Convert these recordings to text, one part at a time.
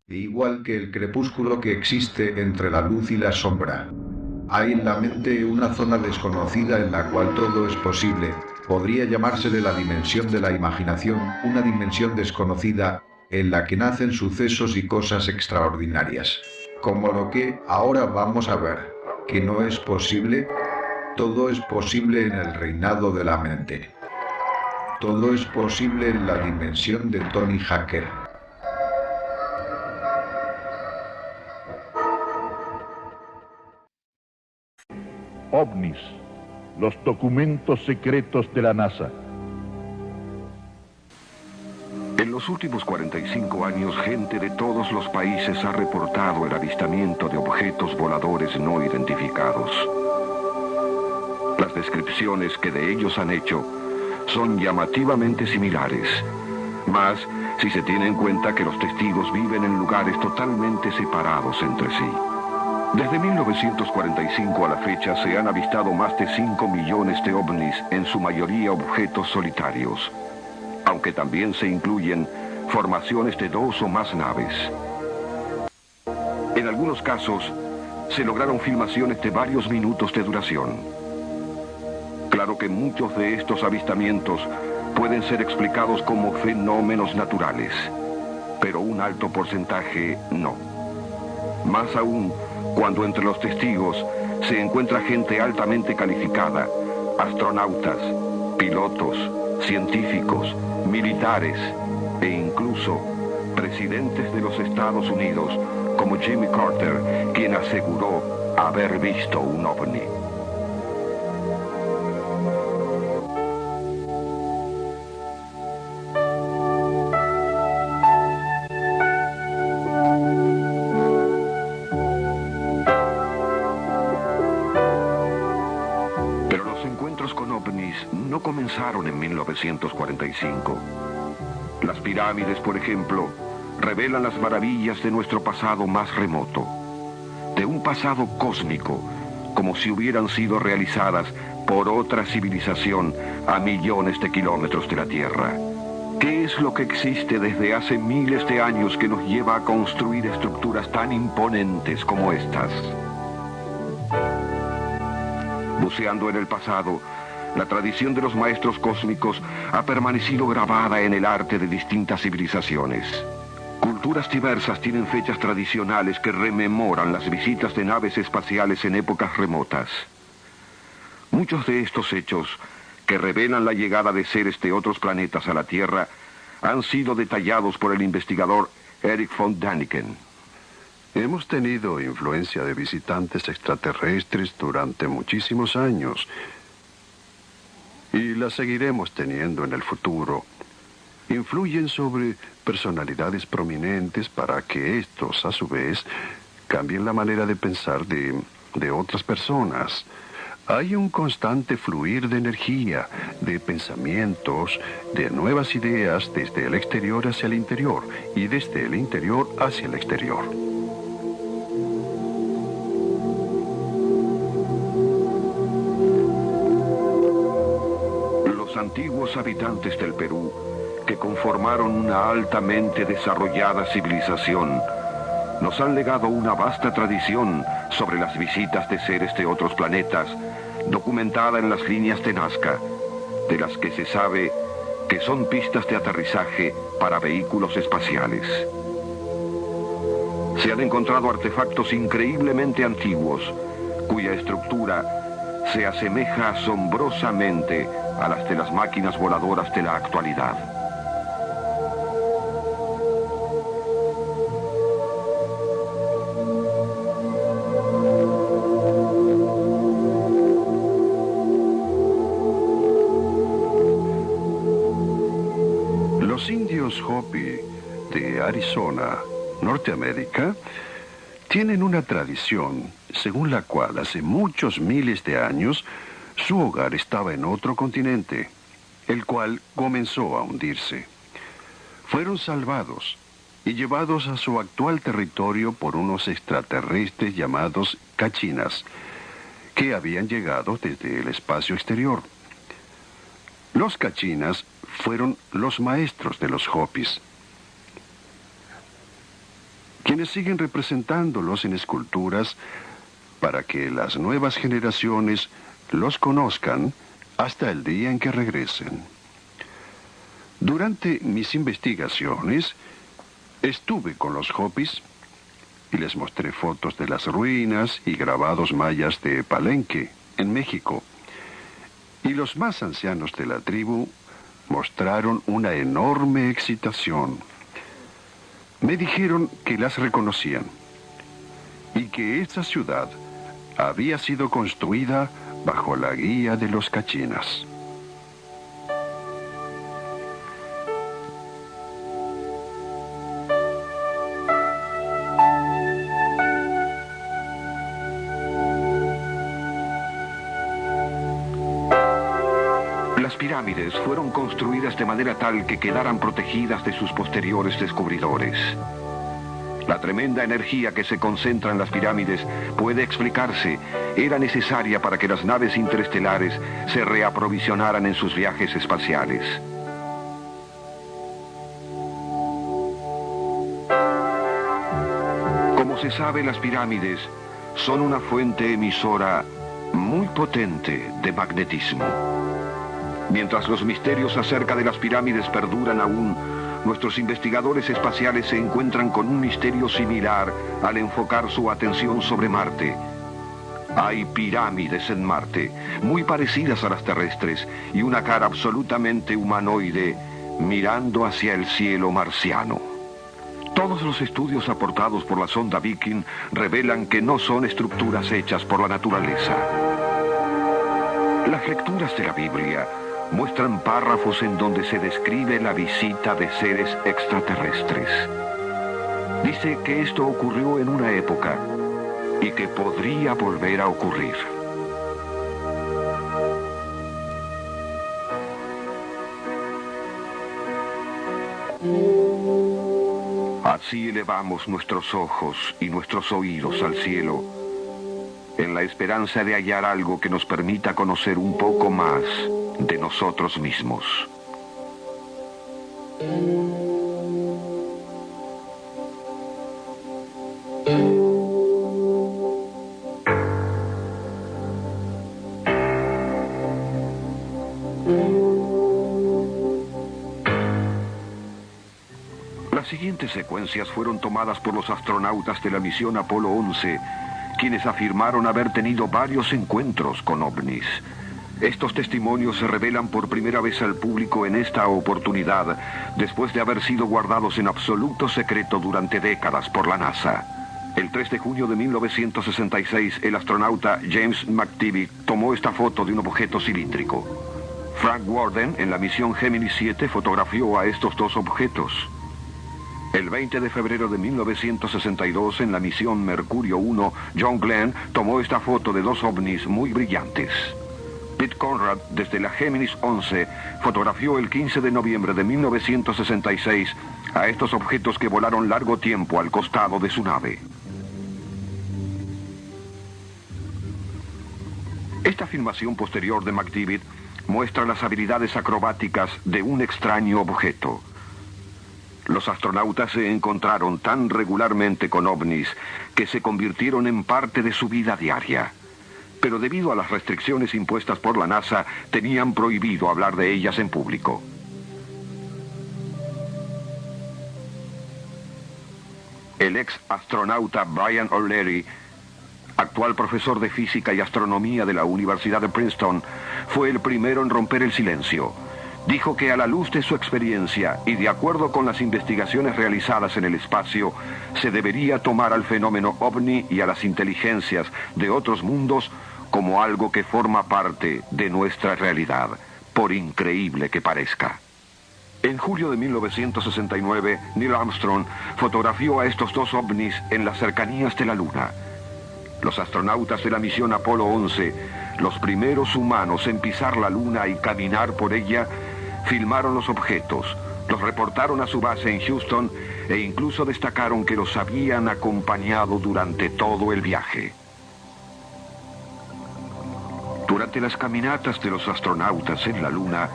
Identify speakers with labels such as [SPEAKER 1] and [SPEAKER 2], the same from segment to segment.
[SPEAKER 1] igual que el crepúsculo que existe entre la luz y la sombra. Hay en la mente una zona desconocida en la cual todo es posible. Podría llamársele la dimensión de la imaginación, una dimensión desconocida, en la que nacen sucesos y cosas extraordinarias. Como lo que ahora vamos a ver, que no es posible. Todo es posible en el reinado de la mente. Todo es posible en la dimensión de Tony Hacker.
[SPEAKER 2] OVNIs, los documentos secretos de la NASA.
[SPEAKER 3] En los últimos 45 años, gente de todos los países ha reportado el avistamiento de objetos voladores no identificados. Las descripciones que de ellos han hecho son llamativamente similares, más si se tiene en cuenta que los testigos viven en lugares totalmente separados entre sí. Desde 1945 a la fecha se han avistado más de 5 millones de ovnis, en su mayoría objetos solitarios, aunque también se incluyen formaciones de 2 o más naves. En algunos casos, se lograron filmaciones de varios minutos de duración. Claro que muchos de estos avistamientos pueden ser explicados como fenómenos naturales, pero un alto porcentaje no. Más aún, cuando entre los testigos se encuentra gente altamente calificada, astronautas, pilotos, científicos, militares e incluso presidentes de los Estados Unidos, como Jimmy Carter, quien aseguró haber visto un ovni. No comenzaron en 1945. Las pirámides, por ejemplo, revelan las maravillas de nuestro pasado más remoto, de un pasado cósmico, como si hubieran sido realizadas por otra civilización a millones de kilómetros de la Tierra. ¿Qué es lo que existe desde hace miles de años que nos lleva a construir estructuras tan imponentes como estas? Buceando en el pasado, la tradición de los maestros cósmicos ha permanecido grabada en el arte de distintas civilizaciones. Culturas diversas tienen fechas tradicionales que rememoran las visitas de naves espaciales en épocas remotas. Muchos de estos hechos, que revelan la llegada de seres de otros planetas a la Tierra, han sido detallados por el investigador Erich von Däniken.
[SPEAKER 4] Hemos tenido influencia de visitantes extraterrestres durante muchísimos años, y la seguiremos teniendo en el futuro. Influyen sobre personalidades prominentes para que estos, a su vez, cambien la manera de pensar de otras personas. Hay un constante fluir de energía, de pensamientos, de nuevas ideas desde el exterior hacia el interior y desde el interior hacia el exterior.
[SPEAKER 3] Antiguos habitantes del Perú, que conformaron una altamente desarrollada civilización, nos han legado una vasta tradición sobre las visitas de seres de otros planetas, documentada en las líneas de Nazca, de las que se sabe que son pistas de aterrizaje para vehículos espaciales. Se han encontrado artefactos increíblemente antiguos, cuya estructura se asemeja asombrosamente a las de las máquinas voladoras de la actualidad.
[SPEAKER 4] Los indios Hopi de Arizona, Norteamérica, tienen una tradición según la cual hace muchos miles de años su hogar estaba en otro continente, el cual comenzó a hundirse. Fueron salvados y llevados a su actual territorio por unos extraterrestres llamados Kachinas, que habían llegado desde el espacio exterior. Los quienes siguen representándolos en esculturas para que las nuevas generaciones los conozcan hasta el día en que regresen. Durante mis investigaciones, estuve con los Hopis y les mostré fotos de las ruinas y grabados mayas de Palenque, en México. Y los más ancianos de la tribu mostraron una enorme excitación. Me dijeron que las reconocían y que esta ciudad había sido construida bajo la guía de los Cachinas.
[SPEAKER 3] Las pirámides fueron construidas de manera tal que quedaran protegidas de sus posteriores descubridores. La tremenda energía que se concentra en las pirámides puede explicarse. Era necesaria para que las naves interestelares se reaprovisionaran en sus viajes espaciales. Como se sabe, las pirámides son una fuente emisora muy potente de magnetismo. Mientras los misterios acerca de las pirámides perduran aún, nuestros investigadores espaciales se encuentran con un misterio similar al enfocar su atención sobre Marte. Hay pirámides en Marte, muy parecidas a las terrestres, y una cara absolutamente humanoide mirando hacia el cielo marciano. Todos los estudios aportados por la sonda Viking revelan que no son estructuras hechas por la naturaleza. Las lecturas de la Biblia muestran párrafos en donde se describe la visita de seres extraterrestres. Dice que esto ocurrió en una época y que podría volver a ocurrir. Así elevamos nuestros ojos y nuestros oídos al cielo, en la esperanza de hallar algo que nos permita conocer un poco más de nosotros mismos. Las siguientes secuencias fueron tomadas por los astronautas de la misión Apolo 11, quienes afirmaron haber tenido varios encuentros con ovnis. Estos testimonios se revelan por primera vez al público en esta oportunidad, después de haber sido guardados en absoluto secreto durante décadas por la NASA. El 3 de junio de 1966, el astronauta James McTivitt tomó esta foto de un objeto cilíndrico. Frank Warden, en la misión Gemini 7, fotografió a estos dos objetos. El 20 de febrero de 1962, en la misión Mercurio 1, John Glenn tomó esta foto de dos ovnis muy brillantes. Pete Conrad, desde la Géminis 11, fotografió el 15 de noviembre de 1966 a estos objetos que volaron largo tiempo al costado de su nave. Esta filmación posterior de McTivitt muestra las habilidades acrobáticas de un extraño objeto. Los astronautas se encontraron tan regularmente con ovnis que se convirtieron en parte de su vida diaria. Pero debido a las restricciones impuestas por la NASA, tenían prohibido hablar de ellas en público. El ex astronauta Brian O'Leary, actual profesor de física y astronomía de la Universidad de Princeton, fue el primero en romper el silencio. Dijo que a la luz de su experiencia y de acuerdo con las investigaciones realizadas en el espacio, se debería tomar al fenómeno ovni y a las inteligencias de otros mundos como algo que forma parte de nuestra realidad, por increíble que parezca. En julio de 1969, Neil Armstrong fotografió a estos dos ovnis en las cercanías de la Luna. Los astronautas de la misión Apolo 11, los primeros humanos en pisar la Luna y caminar por ella, filmaron los objetos, los reportaron a su base en Houston e incluso destacaron que los habían acompañado durante todo el viaje. Durante las caminatas de los astronautas en la Luna,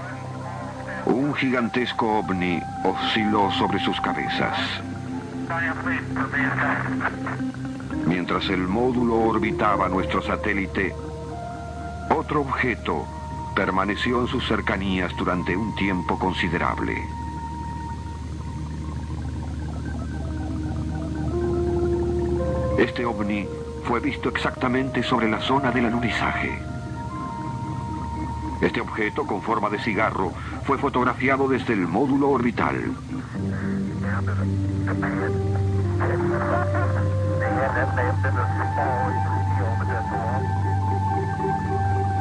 [SPEAKER 3] un gigantesco ovni osciló sobre sus cabezas. Mientras el módulo orbitaba nuestro satélite, otro objeto permaneció en sus cercanías durante un tiempo considerable. Este ovni fue visto exactamente sobre la zona del alunizaje. Este objeto con forma de cigarro fue fotografiado desde el módulo orbital.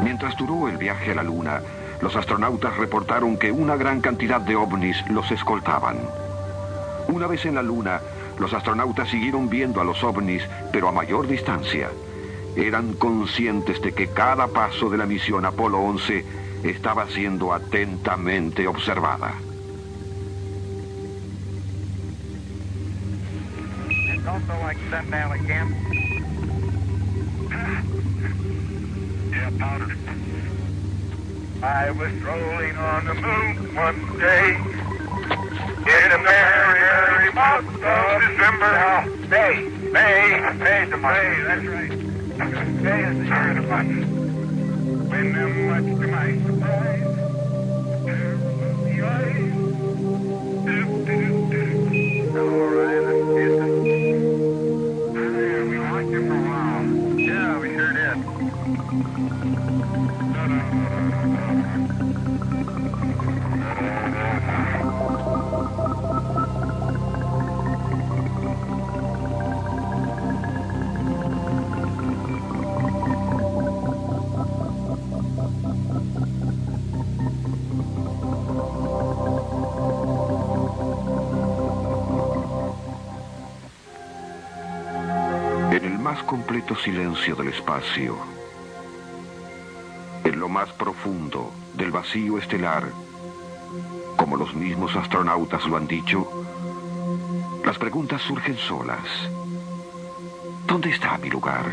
[SPEAKER 3] Mientras duró el viaje a la Luna, los astronautas reportaron que una gran cantidad de ovnis los escoltaban. Una vez en la Luna, los astronautas siguieron viendo a los ovnis, pero a mayor distancia. Eran conscientes de que cada paso de la misión Apolo 11 estaba siendo atentamente observada.
[SPEAKER 5] I was strolling on the moon one day in a merry, merry month of December. May's the month. That's right. May is the year of the month. When much to my surprise, there was the ice. All right, let's get it. Yeah, we liked him for a while. Yeah, we sure did.
[SPEAKER 3] En el más completo silencio del espacio, en lo más profundo del vacío estelar, como los mismos astronautas lo han dicho, las preguntas surgen solas. ¿Dónde está mi lugar?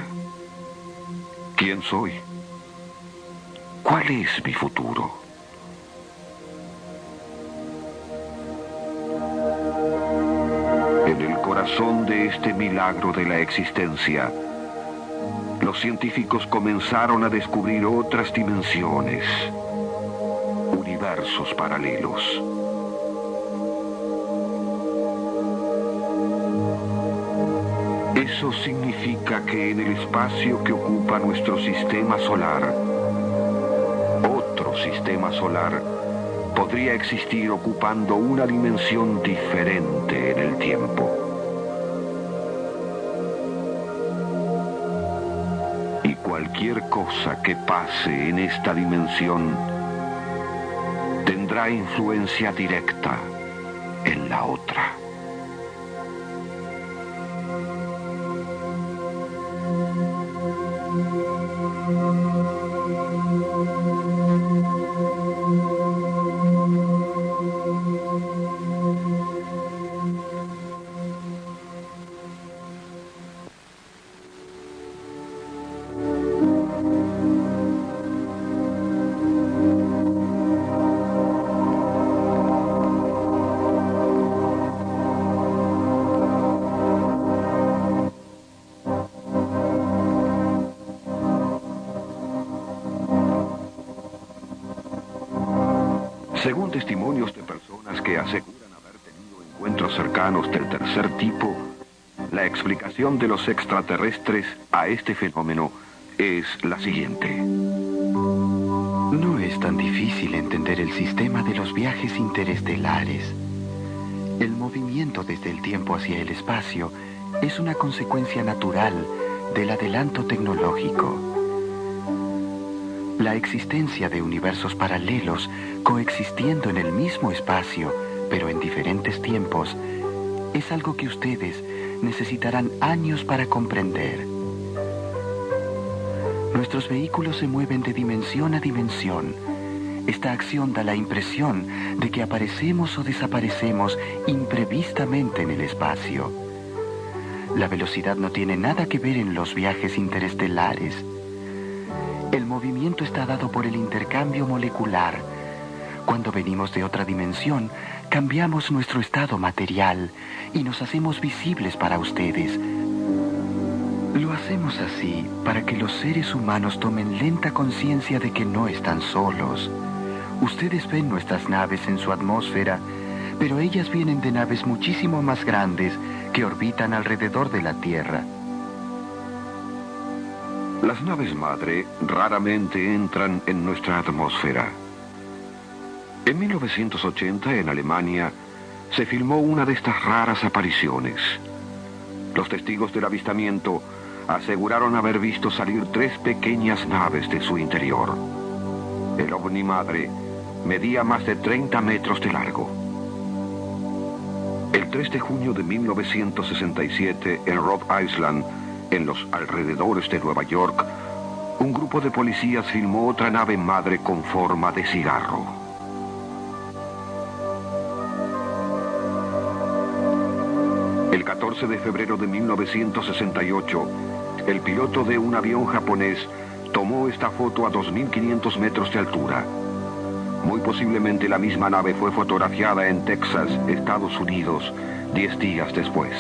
[SPEAKER 3] ¿Quién soy? ¿Cuál es mi futuro? En el corazón de este milagro de la existencia, los científicos comenzaron a descubrir otras dimensiones, universos paralelos. Eso significa que en el espacio que ocupa nuestro sistema solar, otro sistema solar podría existir ocupando una dimensión diferente en el tiempo. Y cualquier cosa que pase en esta dimensión tendrá influencia directa en la otra. Según testimonios de personas que aseguran haber tenido encuentros cercanos del tercer tipo, la explicación de los extraterrestres a este fenómeno es la siguiente.
[SPEAKER 6] No es tan difícil entender el sistema de los viajes interestelares. El movimiento desde el tiempo hacia el espacio es una consecuencia natural del adelanto tecnológico. La existencia de universos paralelos coexistiendo en el mismo espacio, pero en diferentes tiempos, es algo que ustedes necesitarán años para comprender. Nuestros vehículos se mueven de dimensión a dimensión. Esta acción da la impresión de que aparecemos o desaparecemos imprevistamente en el espacio. La velocidad no tiene nada que ver en los viajes interestelares. El movimiento está dado por el intercambio molecular. Cuando venimos de otra dimensión, cambiamos nuestro estado material y nos hacemos visibles para ustedes, Lo hacemos así para que los seres humanos tomen lenta conciencia de que no están solos. Ustedes ven nuestras naves en su atmósfera, pero ellas vienen de naves muchísimo más grandes que orbitan alrededor de la Tierra.
[SPEAKER 3] Las naves madre raramente entran en nuestra atmósfera. En 1980, en Alemania, se filmó una de estas raras apariciones. Los testigos del avistamiento aseguraron haber visto salir 3 pequeñas naves de su interior. El ovni madre medía más de 30 metros de largo. El 3 de junio de 1967, en Rhode Island, en los alrededores de Nueva York, un grupo de policías filmó otra nave madre con forma de cigarro. El 14 de febrero de 1968, el piloto de un avión japonés tomó esta foto a 2.500 metros de altura. Muy posiblemente la misma nave fue fotografiada en Texas, Estados Unidos, 10 días después.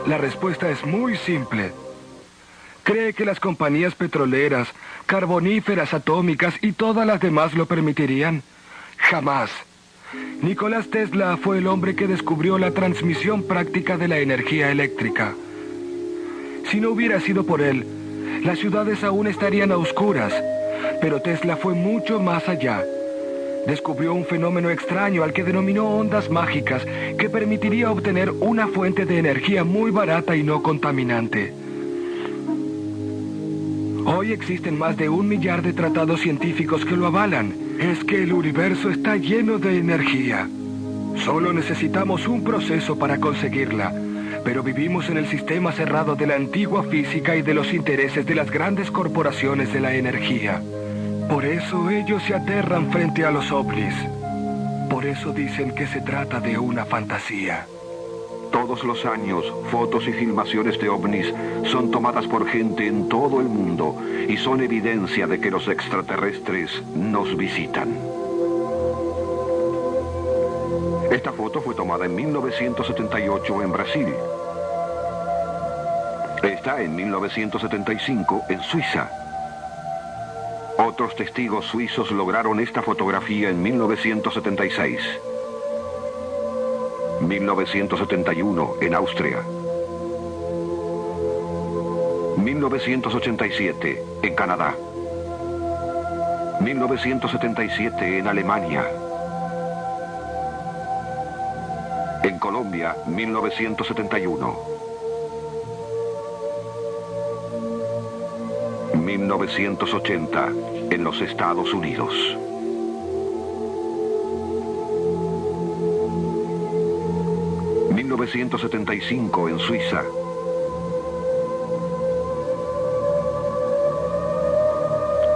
[SPEAKER 7] La respuesta es muy simple. ¿Cree que las compañías petroleras, carboníferas, atómicas y todas las demás lo permitirían? Jamás. Nicolás Tesla fue el hombre que descubrió la transmisión práctica de la energía eléctrica. Si no hubiera sido por él, las ciudades aún estarían a oscuras, pero Tesla fue mucho más allá. Descubrió un fenómeno extraño al que denominó ondas mágicas que permitiría obtener una fuente de energía muy barata y no contaminante. Hoy existen más de 1 millar de tratados científicos que lo avalan. Es que el universo está lleno de energía. Solo necesitamos un proceso para conseguirla, pero vivimos en el sistema cerrado de la antigua física y de los intereses de las grandes corporaciones de la energía. Por eso ellos se aterran frente a los ovnis. Por eso dicen que se trata de una fantasía.
[SPEAKER 3] Todos los años, fotos y filmaciones de ovnis son tomadas por gente en todo el mundo y son evidencia de que los extraterrestres nos visitan. Esta foto fue tomada en 1978 en Brasil. Esta en 1975 en Suiza. Otros testigos suizos lograron esta fotografía en 1976. 1971 en Austria. 1987 en Canadá. 1977 en Alemania. En Colombia, 1971. 1980 en los Estados Unidos. ...1975 en Suiza.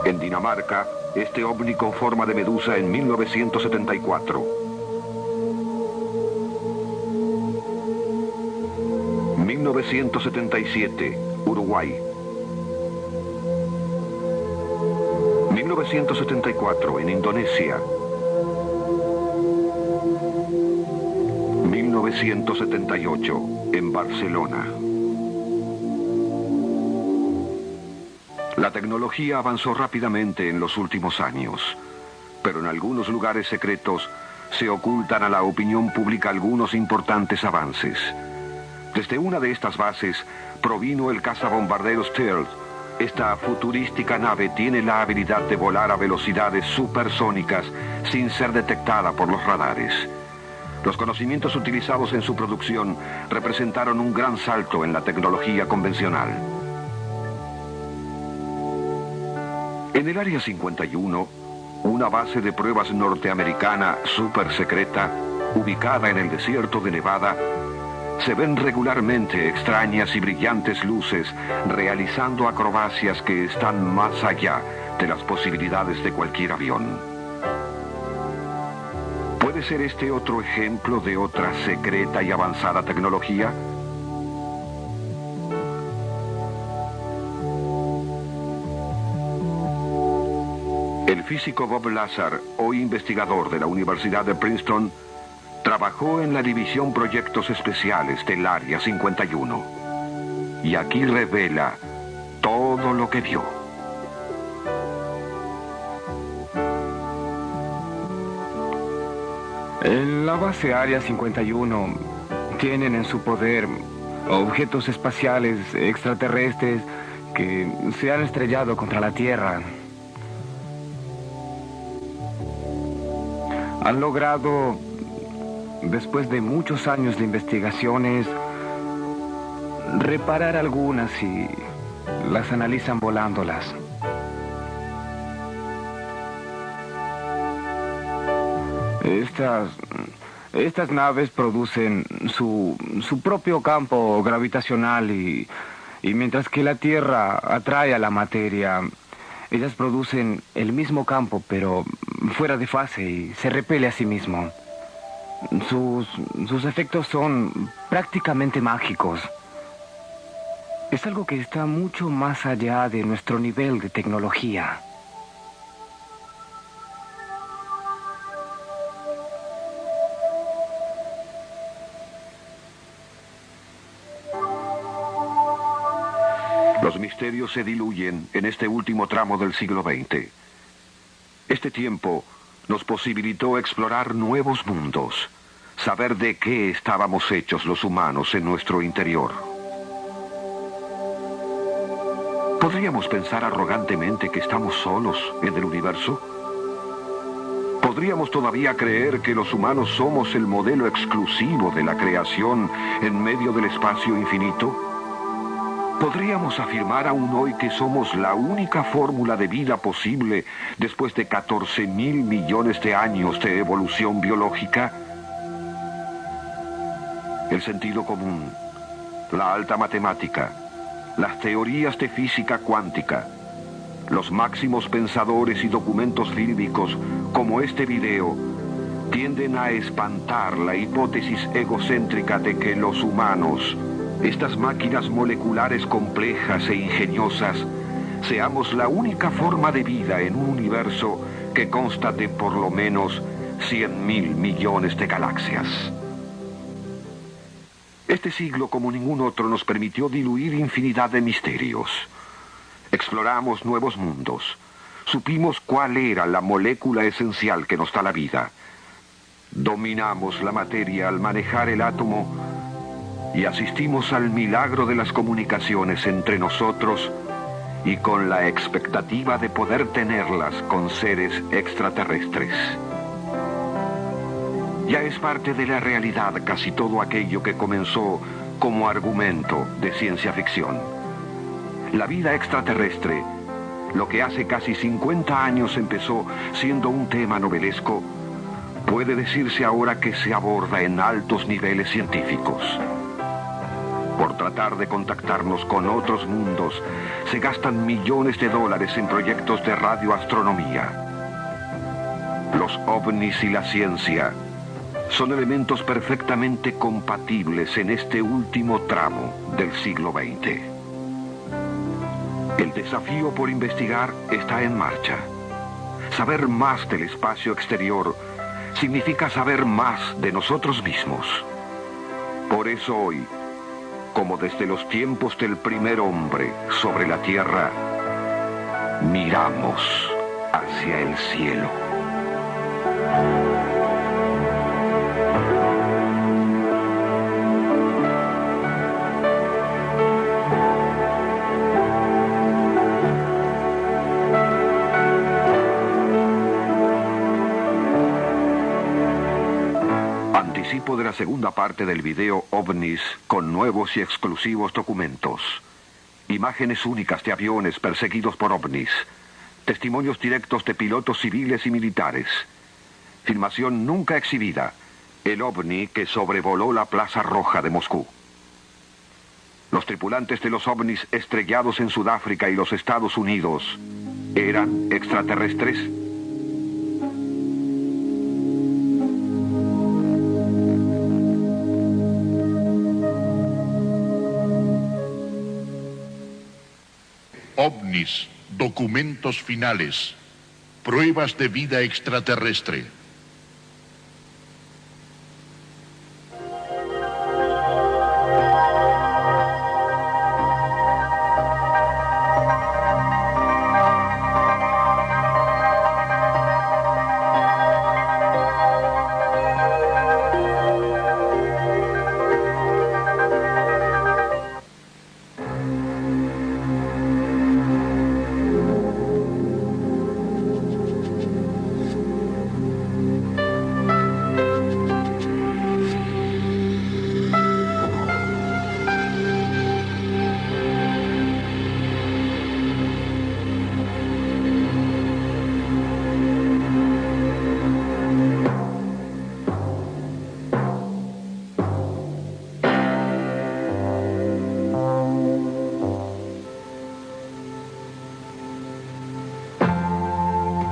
[SPEAKER 3] En Dinamarca, este ovni con forma de medusa en 1974. 1977, Uruguay. 1974 en Indonesia. 1978 en Barcelona. La tecnología avanzó rápidamente en los últimos años, pero en algunos lugares secretos se ocultan a la opinión pública algunos importantes avances. Desde una de estas bases provino el cazabombarderos Stealth. Esta futurística nave tiene la habilidad de volar a velocidades supersónicas sin ser detectada por los radares. Los conocimientos utilizados en su producción representaron un gran salto en la tecnología convencional. En el Área 51, una base de pruebas norteamericana super secreta, ubicada en el desierto de Nevada, se ven regularmente extrañas y brillantes luces realizando acrobacias que están más allá de las posibilidades de cualquier avión. ¿Puede ser este otro ejemplo de otra secreta y avanzada tecnología? El físico Bob Lazar, hoy investigador de la Universidad de Princeton, trabajó en la división Proyectos Especiales del Área 51. Y aquí revela todo lo que vio.
[SPEAKER 7] En la base Área 51 tienen en su poder objetos espaciales extraterrestres que se han estrellado contra la Tierra. Han logrado, después de muchos años de investigaciones, reparar algunas y las analizan volándolas. Estas naves producen su propio campo gravitacional y mientras que la Tierra atrae a la materia, ellas producen el mismo campo, pero fuera de fase y se repele a sí mismo. Sus efectos son prácticamente mágicos. Es algo que está mucho más allá de nuestro nivel de tecnología.
[SPEAKER 3] Los misterios se diluyen en este último tramo del siglo XX. Este tiempo nos posibilitó explorar nuevos mundos, saber de qué estábamos hechos los humanos en nuestro interior. ¿Podríamos pensar arrogantemente que estamos solos en el universo? ¿Podríamos todavía creer que los humanos somos el modelo exclusivo de la creación en medio del espacio infinito? ¿Podríamos afirmar aún hoy que somos la única fórmula de vida posible después de 14.000 millones de años de evolución biológica? El sentido común, la alta matemática, las teorías de física cuántica, los máximos pensadores y documentos fílmicos como este video tienden a espantar la hipótesis egocéntrica de que los humanos, estas máquinas moleculares complejas e ingeniosas, seamos la única forma de vida en un universo que consta de por lo menos 100.000 millones de galaxias. Este siglo, como ningún otro, nos permitió diluir infinidad de misterios. Exploramos nuevos mundos. Supimos cuál era la molécula esencial que nos da la vida. Dominamos la materia al manejar el átomo y asistimos al milagro de las comunicaciones entre nosotros y con la expectativa de poder tenerlas con seres extraterrestres. Ya es parte de la realidad casi todo aquello que comenzó como argumento de ciencia ficción. La vida extraterrestre, lo que hace casi 50 años empezó siendo un tema novelesco, puede decirse ahora que se aborda en altos niveles científicos. Por tratar de contactarnos con otros mundos, se gastan millones de dólares en proyectos de radioastronomía. Los ovnis y la ciencia son elementos perfectamente compatibles en este último tramo del siglo XX. El desafío por investigar está en marcha. Saber más del espacio exterior significa saber más de nosotros mismos. Por eso hoy, como desde los tiempos del primer hombre sobre la tierra, miramos hacia el cielo. Anticipo de la segunda parte del video OVNIS con nuevos y exclusivos documentos. Imágenes únicas de aviones perseguidos por ovnis. Testimonios directos de pilotos civiles y militares. Filmación nunca exhibida. El ovni que sobrevoló la Plaza Roja de Moscú. Los tripulantes de los ovnis estrellados en Sudáfrica y los Estados Unidos eran extraterrestres.
[SPEAKER 2] OVNIS, documentos finales, pruebas de vida extraterrestre.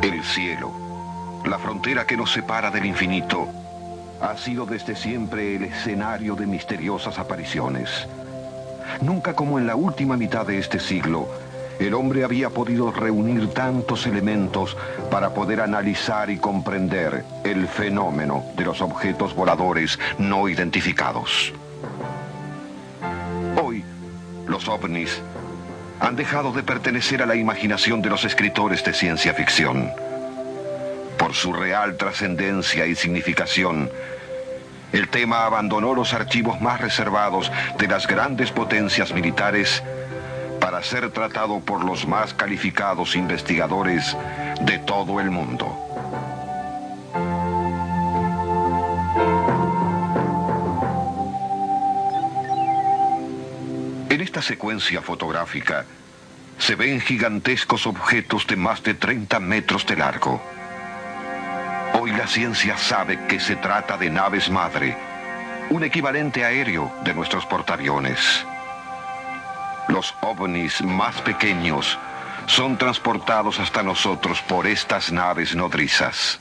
[SPEAKER 3] El cielo, la frontera que nos separa del infinito, ha sido desde siempre el escenario de misteriosas apariciones. Nunca como en la última mitad de este siglo, el hombre había podido reunir tantos elementos para poder analizar y comprender el fenómeno de los objetos voladores no identificados. Hoy, los ovnis han dejado de pertenecer a la imaginación de los escritores de ciencia ficción. Por su real trascendencia y significación, el tema abandonó los archivos más reservados de las grandes potencias militares para ser tratado por los más calificados investigadores de todo el mundo. En esta secuencia fotográfica se ven gigantescos objetos de más de 30 metros de largo. Hoy la ciencia sabe que se trata de naves madre, un equivalente aéreo de nuestros portaaviones. Los ovnis más pequeños son transportados hasta nosotros por estas naves nodrizas.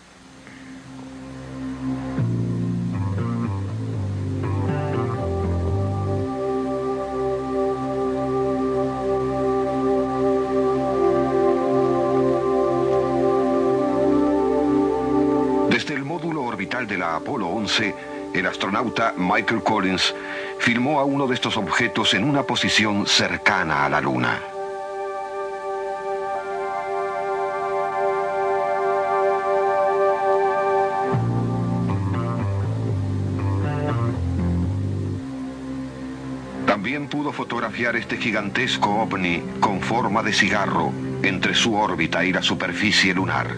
[SPEAKER 3] Desde el módulo orbital de la Apolo 11, el astronauta Michael Collins filmó a uno de estos objetos en una posición cercana a la Luna. También pudo fotografiar este gigantesco ovni con forma de cigarro entre su órbita y la superficie lunar.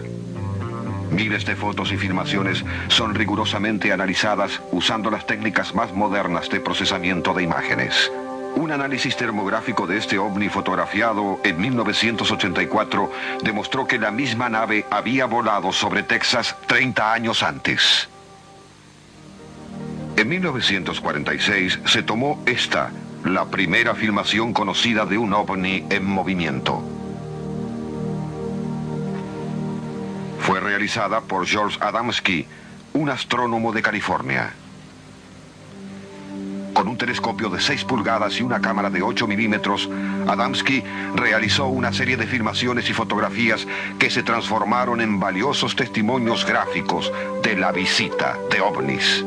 [SPEAKER 3] Miles de fotos y filmaciones son rigurosamente analizadas usando las técnicas más modernas de procesamiento de imágenes. Un análisis termográfico de este ovni fotografiado en 1984 demostró que la misma nave había volado sobre Texas 30 años antes. En 1946 se tomó esta, la primera filmación conocida de un ovni en movimiento. Fue realizada por George Adamski, un astrónomo de California. Con un telescopio de 6 pulgadas y una cámara de 8 milímetros, Adamski realizó una serie de filmaciones y fotografías que se transformaron en valiosos testimonios gráficos de la visita de ovnis.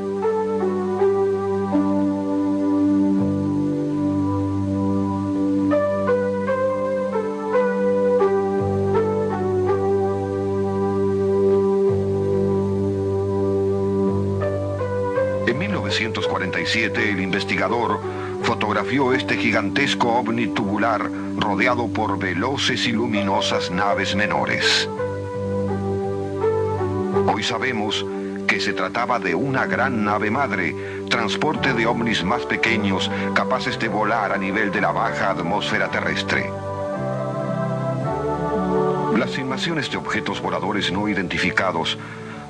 [SPEAKER 3] En 1947, el investigador fotografió este gigantesco ovni tubular rodeado por veloces y luminosas naves menores. Hoy sabemos que se trataba de una gran nave madre, transporte de ovnis más pequeños capaces de volar a nivel de la baja atmósfera terrestre. Las filmaciones de objetos voladores no identificados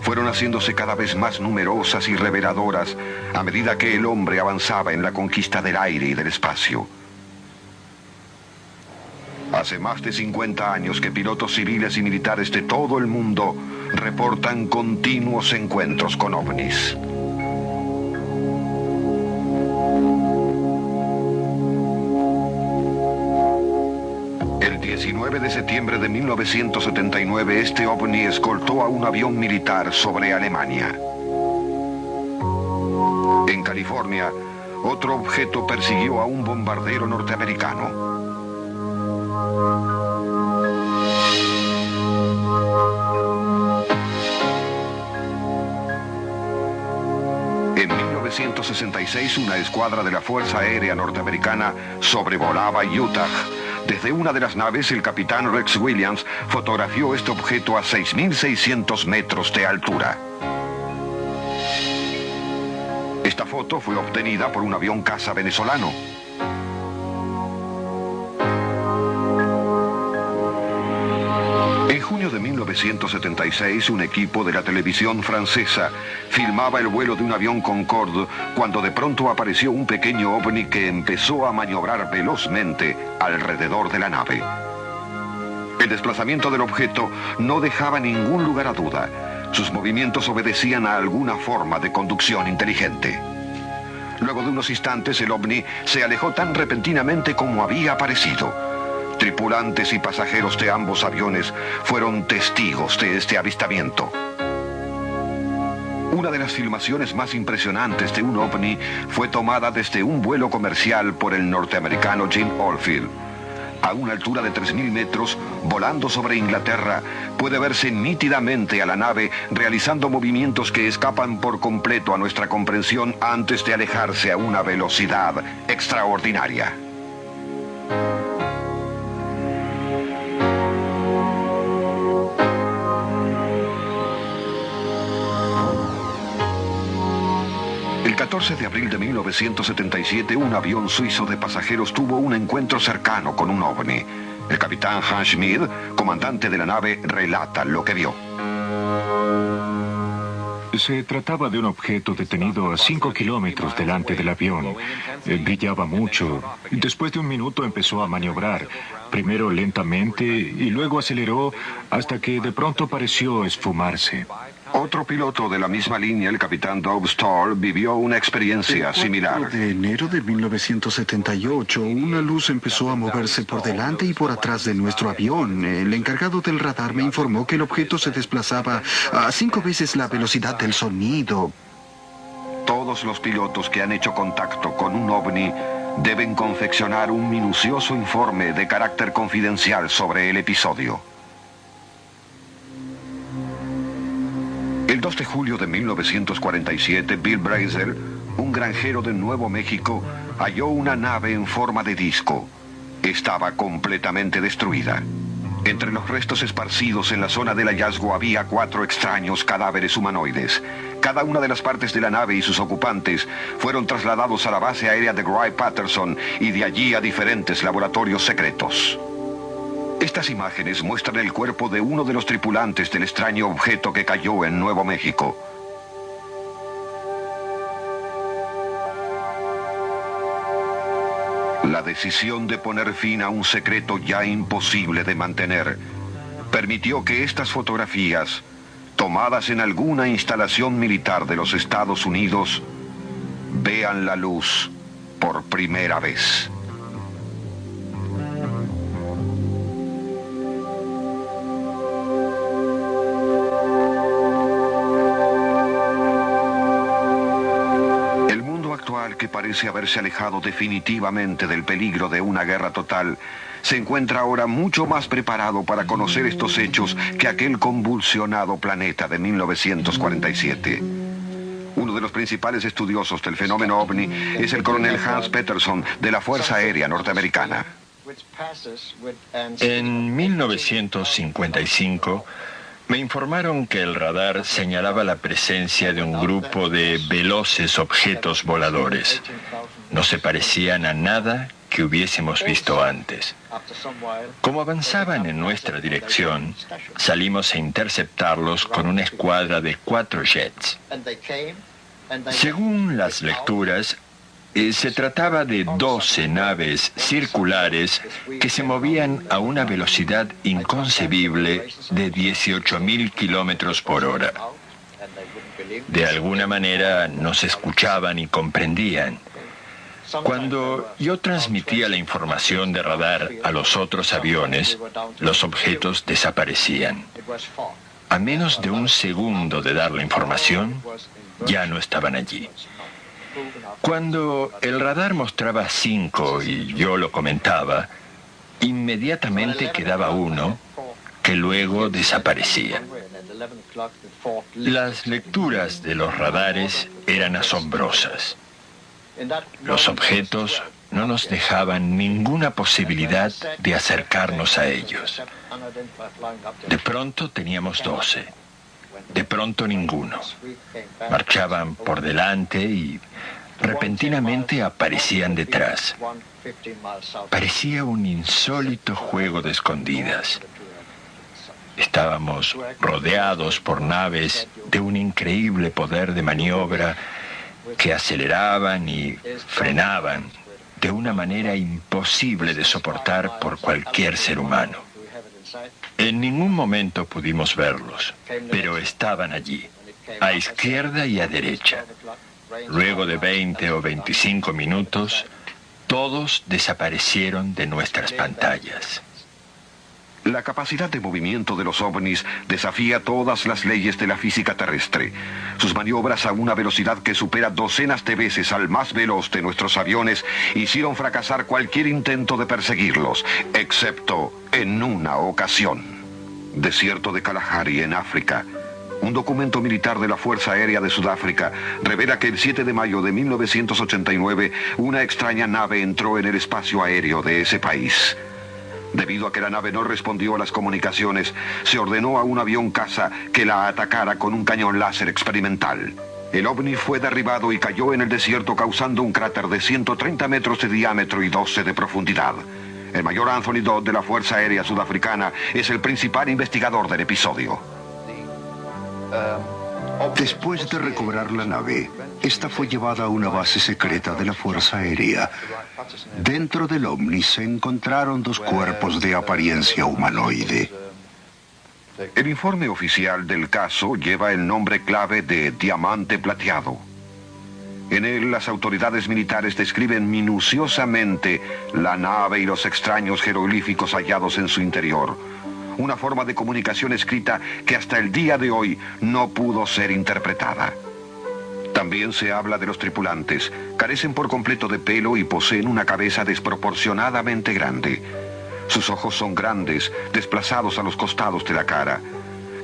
[SPEAKER 3] fueron haciéndose cada vez más numerosas y reveladoras a medida que el hombre avanzaba en la conquista del aire y del espacio. Hace más de 50 años que pilotos civiles y militares de todo el mundo reportan continuos encuentros con ovnis. El 19 de septiembre de 1979, este ovni escoltó a un avión militar sobre Alemania. En California, otro objeto persiguió a un bombardero norteamericano. En 1966, una escuadra de la Fuerza Aérea Norteamericana sobrevolaba Utah. Desde una de las naves, el capitán Rex Williams fotografió este objeto a 6.600 metros de altura. Esta foto fue obtenida por un avión caza venezolano. En junio de 1976, un equipo de la televisión francesa filmaba el vuelo de un avión Concorde cuando de pronto apareció un pequeño ovni que empezó a maniobrar velozmente alrededor de la nave. El desplazamiento del objeto no dejaba ningún lugar a duda. Sus movimientos obedecían a alguna forma de conducción inteligente. Luego de unos instantes, el ovni se alejó tan repentinamente como había aparecido. Tripulantes y pasajeros de ambos aviones fueron testigos de este avistamiento. Una de las filmaciones más impresionantes de un ovni fue tomada desde un vuelo comercial por el norteamericano Jim Oldfield. A una altura de 3.000 metros, volando sobre Inglaterra, puede verse nítidamente a la nave realizando movimientos que escapan por completo a nuestra comprensión antes de alejarse a una velocidad extraordinaria. El 14 de abril de 1977, un avión suizo de pasajeros tuvo un encuentro cercano con un ovni. El capitán Hans Schmid, comandante de la nave, relata lo que vio.
[SPEAKER 8] Se trataba de un objeto detenido a 5 kilómetros delante del avión. Brillaba mucho. Después de un minuto empezó a maniobrar. Primero lentamente y luego aceleró hasta que de pronto pareció esfumarse.
[SPEAKER 3] Otro piloto de la misma línea, el capitán Doug Stoll, vivió una experiencia similar.
[SPEAKER 9] El 4 de enero de 1978, una luz empezó a moverse por delante y por atrás de nuestro avión. El encargado del radar me informó que el objeto se desplazaba a 5 veces la velocidad del sonido.
[SPEAKER 3] Todos los pilotos que han hecho contacto con un ovni deben confeccionar un minucioso informe de carácter confidencial sobre el episodio. El 2 de julio de 1947, Bill Brazel, un granjero de Nuevo México, halló una nave en forma de disco. Estaba completamente destruida. Entre los restos esparcidos en la zona del hallazgo había 4 extraños cadáveres humanoides. Cada una de las partes de la nave y sus ocupantes fueron trasladados a la base aérea de Wright-Patterson y de allí a diferentes laboratorios secretos. Estas imágenes muestran el cuerpo de uno de los tripulantes del extraño objeto que cayó en Nuevo México. La decisión de poner fin a un secreto ya imposible de mantener permitió que estas fotografías, tomadas en alguna instalación militar de los Estados Unidos, vean la luz por primera vez. El mundo actual, que parece haberse alejado definitivamente del peligro de una guerra total, se encuentra ahora mucho más preparado para conocer estos hechos que aquel convulsionado planeta de 1947. Uno de los principales estudiosos del fenómeno ovni es el coronel Hans Peterson de la Fuerza Aérea Norteamericana.
[SPEAKER 10] En 1955 me informaron que el radar señalaba la presencia de un grupo de veloces objetos voladores. No se parecían a nada que hubiésemos visto antes. Como avanzaban en nuestra dirección, salimos a interceptarlos con una escuadra de 4 jets. Según las lecturas, se trataba de 12 naves circulares que se movían a una velocidad inconcebible de 18.000 kilómetros por hora. De alguna manera nos escuchaban y comprendían. Cuando yo transmitía la información de radar a los otros aviones, los objetos desaparecían. A menos de un segundo de dar la información, ya no estaban allí. Cuando el radar mostraba 5 y yo lo comentaba, inmediatamente quedaba uno que luego desaparecía. Las lecturas de los radares eran asombrosas. Los objetos no nos dejaban ninguna posibilidad de acercarnos a ellos. De pronto teníamos 12. De pronto ninguno. Marchaban por delante y repentinamente aparecían detrás. Parecía un insólito juego de escondidas. Estábamos rodeados por naves de un increíble poder de maniobra que aceleraban y frenaban de una manera imposible de soportar por cualquier ser humano. En ningún momento pudimos verlos, pero estaban allí, a izquierda y a derecha. Luego de 20 o 25 minutos, todos desaparecieron de nuestras pantallas.
[SPEAKER 3] La capacidad de movimiento de los ovnis desafía todas las leyes de la física terrestre. Sus maniobras a una velocidad que supera docenas de veces al más veloz de nuestros aviones hicieron fracasar cualquier intento de perseguirlos, excepto en una ocasión. Desierto de Kalahari, en África. Un documento militar de la Fuerza Aérea de Sudáfrica revela que el 7 de mayo de 1989 una extraña nave entró en el espacio aéreo de ese país. Debido a que la nave no respondió a las comunicaciones, se ordenó a un avión caza que la atacara con un cañón láser experimental. El ovni fue derribado y cayó en el desierto, causando un cráter de 130 metros de diámetro y 12 de profundidad. El mayor Anthony Dodd de la Fuerza Aérea Sudafricana es el principal investigador del episodio.
[SPEAKER 11] Después de recobrar la nave, esta fue llevada a una base secreta de la Fuerza Aérea. Dentro del ovni se encontraron 2 cuerpos de apariencia humanoide.
[SPEAKER 3] El informe oficial del caso lleva el nombre clave de Diamante Plateado. En él, las autoridades militares describen minuciosamente la nave y los extraños jeroglíficos hallados en su interior. Una forma de comunicación escrita que hasta el día de hoy no pudo ser interpretada. También se habla de los tripulantes. Carecen por completo de pelo y poseen una cabeza desproporcionadamente grande. Sus ojos son grandes, desplazados a los costados de la cara.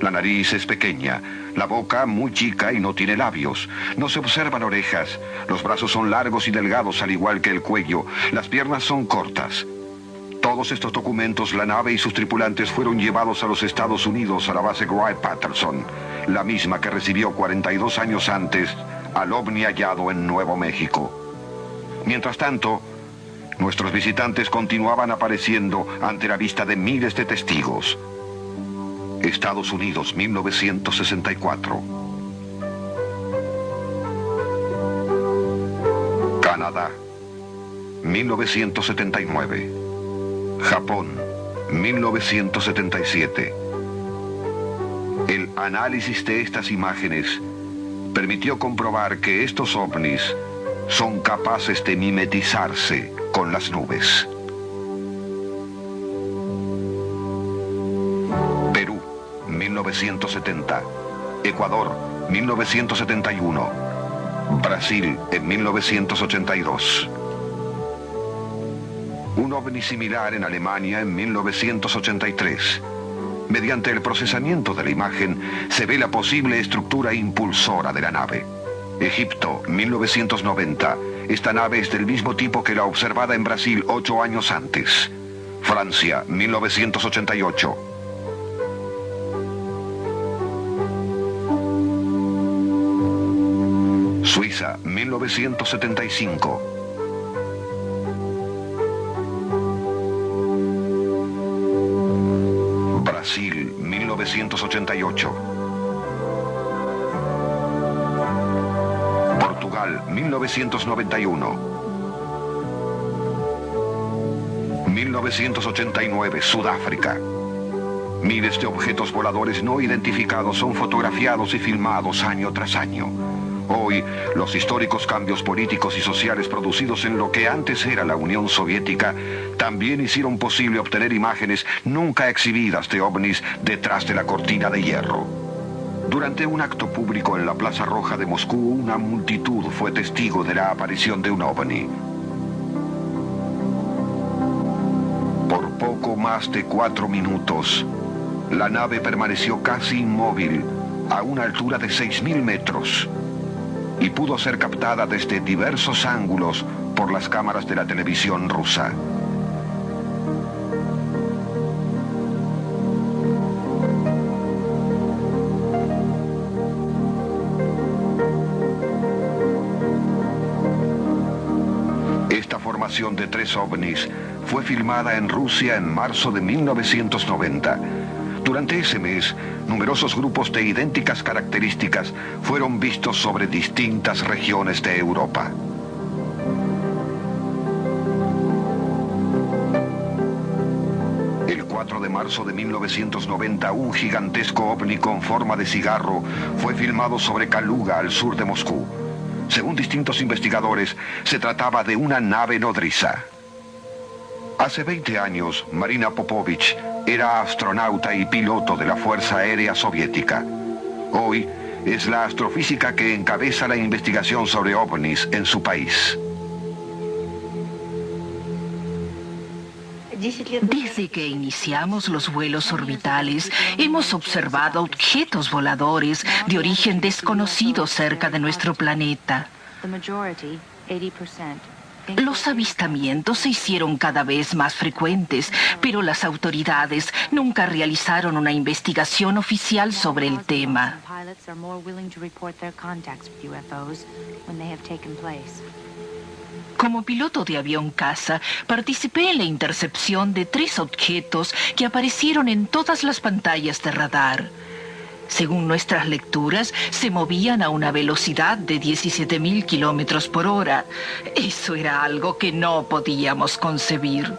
[SPEAKER 3] La nariz es pequeña, la boca muy chica y no tiene labios. No se observan orejas. Los brazos son largos y delgados, al igual que el cuello. Las piernas son cortas. Todos estos documentos, la nave y sus tripulantes fueron llevados a los Estados Unidos, a la base Wright-Patterson, la misma que recibió 42 años antes al ovni hallado en Nuevo México. Mientras tanto, nuestros visitantes continuaban apareciendo ante la vista de miles de testigos. Estados Unidos, 1964. Canadá, 1979. Japón, 1977. El análisis de estas imágenes permitió comprobar que estos ovnis son capaces de mimetizarse con las nubes. Perú, 1970. Ecuador, 1971. Brasil, en 1982. Un ovni similar en Alemania en 1983. Mediante el procesamiento de la imagen se ve la posible estructura impulsora de la nave. Egipto, 1990. Esta nave es del mismo tipo que la observada en Brasil 8 años antes. Francia, 1988. Suiza, 1975. Brasil, 1988. Portugal, 1991. 1989, Sudáfrica. Miles de objetos voladores no identificados son fotografiados y filmados año tras año. Hoy, los históricos cambios políticos y sociales producidos en lo que antes era la Unión Soviética también hicieron posible obtener imágenes nunca exhibidas de ovnis detrás de la cortina de hierro. Durante un acto público en la Plaza Roja de Moscú, una multitud fue testigo de la aparición de un ovni. Por poco más de 4 minutos, la nave permaneció casi inmóvil a una altura de 6.000 metros. Y pudo ser captada desde diversos ángulos por las cámaras de la televisión rusa. Esta formación de 3 ovnis fue filmada en Rusia en marzo de 1990. Durante ese mes, numerosos grupos de idénticas características fueron vistos sobre distintas regiones de Europa. El 4 de marzo de 1990, un gigantesco ovni con forma de cigarro fue filmado sobre Kaluga, al sur de Moscú. Según distintos investigadores, se trataba de una nave nodriza. Hace 20 años, Marina Popovich era astronauta y piloto de la Fuerza Aérea Soviética. Hoy es la astrofísica que encabeza la investigación sobre ovnis en su país.
[SPEAKER 12] Desde que iniciamos los vuelos orbitales, hemos observado objetos voladores de origen desconocido cerca de nuestro planeta. Los avistamientos se hicieron cada vez más frecuentes, pero las autoridades nunca realizaron una investigación oficial sobre el tema. Como piloto de avión caza, participé en la intercepción de 3 objetos que aparecieron en todas las pantallas de radar. Según nuestras lecturas, se movían a una velocidad de 17.000 kilómetros por hora. Eso era algo que no podíamos concebir.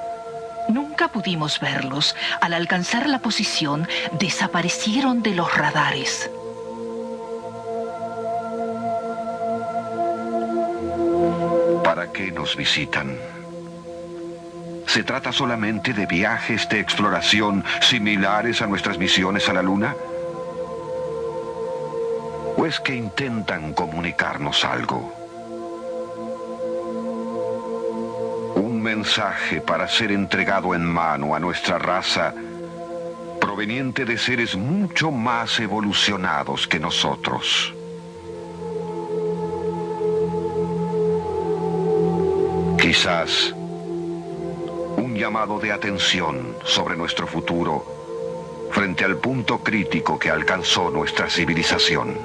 [SPEAKER 12] Nunca pudimos verlos. Al alcanzar la posición, desaparecieron de los radares.
[SPEAKER 3] ¿Para qué nos visitan? ¿Se trata solamente de viajes de exploración similares a nuestras misiones a la Luna? ¿O es que intentan comunicarnos algo? Un mensaje para ser entregado en mano a nuestra raza, proveniente de seres mucho más evolucionados que nosotros. Quizás un llamado de atención sobre nuestro futuro frente al punto crítico que alcanzó nuestra civilización.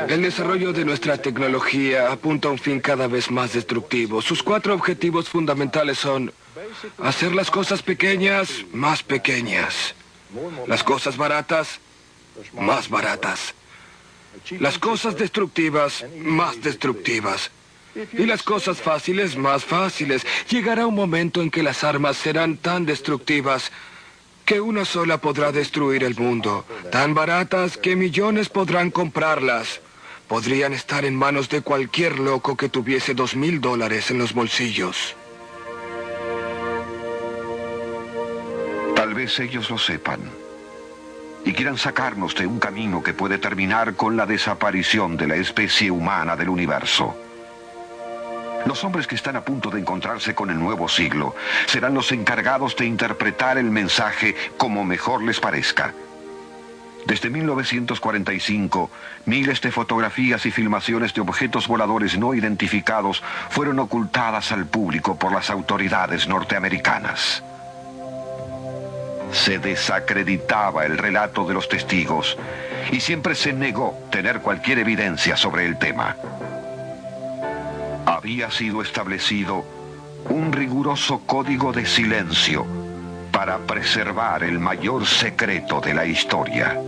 [SPEAKER 7] El desarrollo de nuestra tecnología apunta a un fin cada vez más destructivo. Sus 4 objetivos fundamentales son hacer las cosas pequeñas más pequeñas, las cosas baratas más baratas, las cosas destructivas más destructivas Y las cosas fáciles más fáciles. Llegará un momento en que las armas serán tan destructivas que una sola podrá destruir el mundo. Tan baratas que millones podrán comprarlas. Podrían estar en manos de cualquier loco que tuviese $2,000 en los bolsillos.
[SPEAKER 3] Tal vez ellos lo sepan y quieran sacarnos de un camino que puede terminar con la desaparición de la especie humana del universo. Los hombres que están a punto de encontrarse con el nuevo siglo serán los encargados de interpretar el mensaje como mejor les parezca. Desde 1945, miles de fotografías y filmaciones de objetos voladores no identificados fueron ocultadas al público por las autoridades norteamericanas. Se desacreditaba el relato de los testigos y siempre se negó tener cualquier evidencia sobre el tema. Había sido establecido un riguroso código de silencio para preservar el mayor secreto de la historia.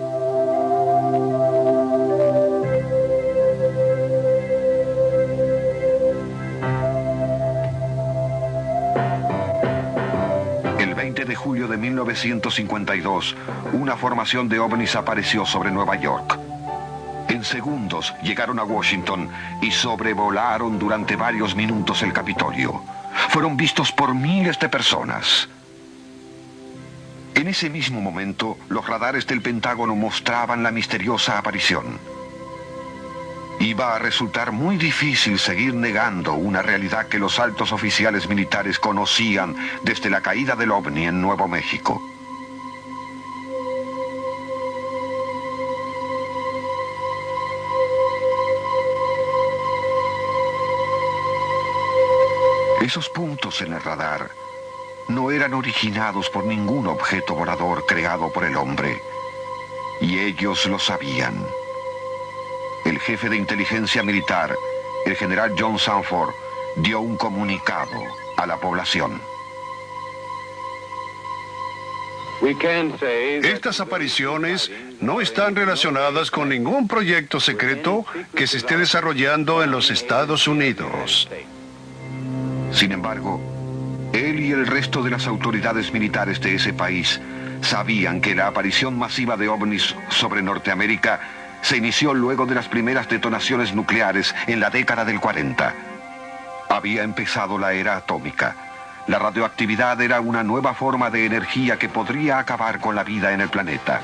[SPEAKER 3] El 20 de julio de 1952, una formación de ovnis apareció sobre Nueva York. En segundos llegaron a Washington y sobrevolaron durante varios minutos el Capitolio. Fueron vistos por miles de personas. En ese mismo momento, los radares del Pentágono mostraban la misteriosa aparición. Iba a resultar muy difícil seguir negando una realidad que los altos oficiales militares conocían desde la caída del ovni en Nuevo México. Esos puntos en el radar no eran originados por ningún objeto volador creado por el hombre, y ellos lo sabían. El jefe de inteligencia militar, el general John Sanford, dio un comunicado a la población.
[SPEAKER 4] Estas apariciones no están relacionadas con ningún proyecto secreto que se esté desarrollando en los Estados Unidos.
[SPEAKER 3] Sin embargo, él y el resto de las autoridades militares de ese país sabían que la aparición masiva de ovnis sobre Norteamérica se inició luego de las primeras detonaciones nucleares en la década del 40. Había empezado la era atómica. La radioactividad era una nueva forma de energía que podría acabar con la vida en el planeta.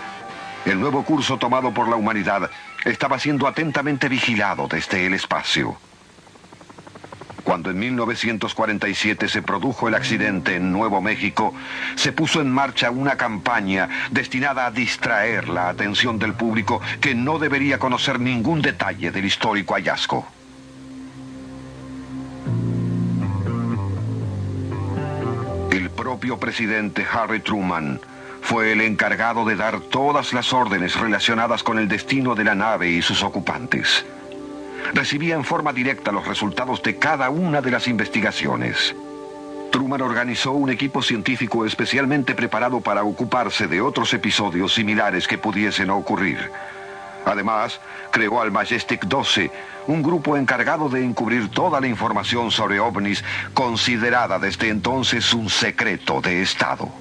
[SPEAKER 3] El nuevo curso tomado por la humanidad estaba siendo atentamente vigilado desde el espacio. Cuando en 1947 se produjo el accidente en Nuevo México, se puso en marcha una campaña destinada a distraer la atención del público que no debería conocer ningún detalle del histórico hallazgo. El propio presidente Harry Truman fue el encargado de dar todas las órdenes relacionadas con el destino de la nave y sus ocupantes. Recibía en forma directa los resultados de cada una de las investigaciones. Truman organizó un equipo científico especialmente preparado para ocuparse de otros episodios similares que pudiesen ocurrir. Además, creó al Majestic 12, un grupo encargado de encubrir toda la información sobre ovnis, considerada desde entonces un secreto de Estado.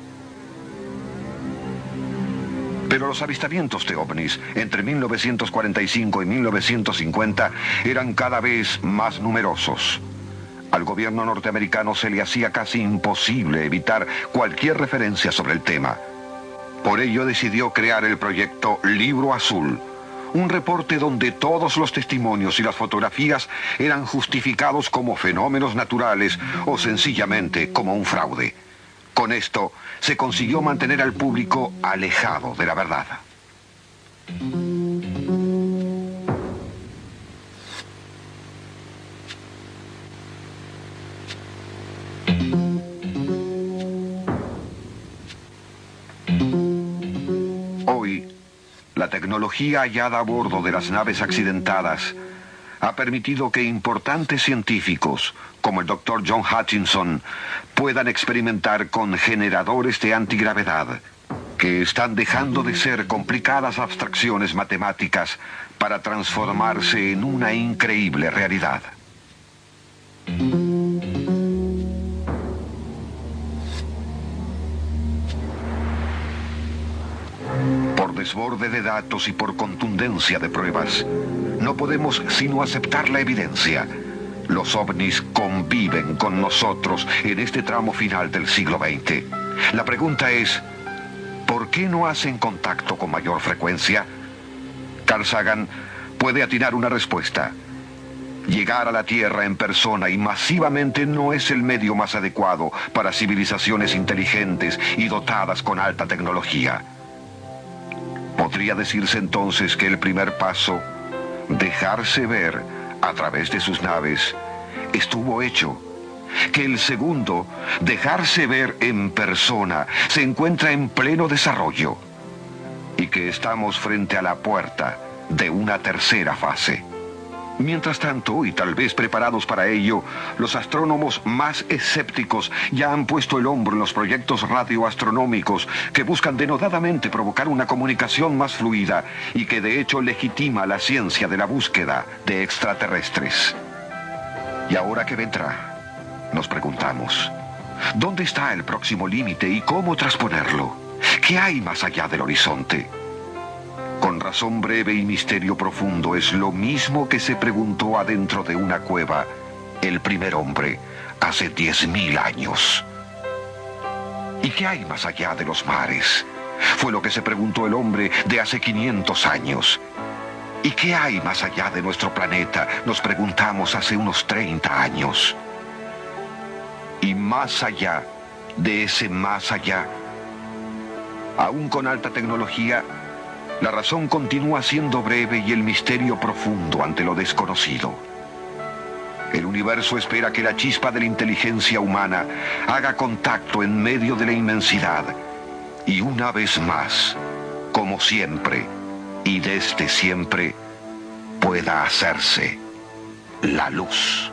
[SPEAKER 3] Pero los avistamientos de ovnis entre 1945 y 1950 eran cada vez más numerosos. Al gobierno norteamericano se le hacía casi imposible evitar cualquier referencia sobre el tema. Por ello decidió crear el proyecto Libro Azul, un reporte donde todos los testimonios y las fotografías eran justificados como fenómenos naturales o sencillamente como un fraude. Con esto, se consiguió mantener al público alejado de la verdad. Hoy, la tecnología hallada a bordo de las naves accidentadas ha permitido que importantes científicos, como el Dr. John Hutchinson, puedan experimentar con generadores de antigravedad, que están dejando de ser complicadas abstracciones matemáticas para transformarse en una increíble realidad. Por desborde de datos y por contundencia de pruebas, no podemos sino aceptar la evidencia. Los ovnis conviven con nosotros en este tramo final del siglo XX. La pregunta es, ¿por qué no hacen contacto con mayor frecuencia? Carl Sagan puede atinar una respuesta. Llegar a la Tierra en persona y masivamente no es el medio más adecuado para civilizaciones inteligentes y dotadas con alta tecnología. Podría decirse entonces que el primer paso, dejarse ver a través de sus naves, estuvo hecho. Que el segundo, dejarse ver en persona, se encuentra en pleno desarrollo. Y que estamos frente a la puerta de una tercera fase. Mientras tanto, y tal vez preparados para ello, los astrónomos más escépticos ya han puesto el hombro en los proyectos radioastronómicos que buscan denodadamente provocar una comunicación más fluida y que de hecho legitima la ciencia de la búsqueda de extraterrestres. ¿Y ahora qué vendrá? Nos preguntamos. ¿Dónde está el próximo límite y cómo trasponerlo? ¿Qué hay más allá del horizonte? Con razón breve y misterio profundo es lo mismo que se preguntó adentro de una cueva el primer hombre hace 10.000 años. ¿Y qué hay más allá de los mares? Fue lo que se preguntó el hombre de hace 500 años. ¿Y qué hay más allá de nuestro planeta? Nos preguntamos hace unos 30 años. Y más allá de ese más allá, aún con alta tecnología, la razón continúa siendo breve y el misterio profundo ante lo desconocido. El universo espera que la chispa de la inteligencia humana haga contacto en medio de la inmensidad y una vez más, como siempre y desde siempre, pueda hacerse la luz.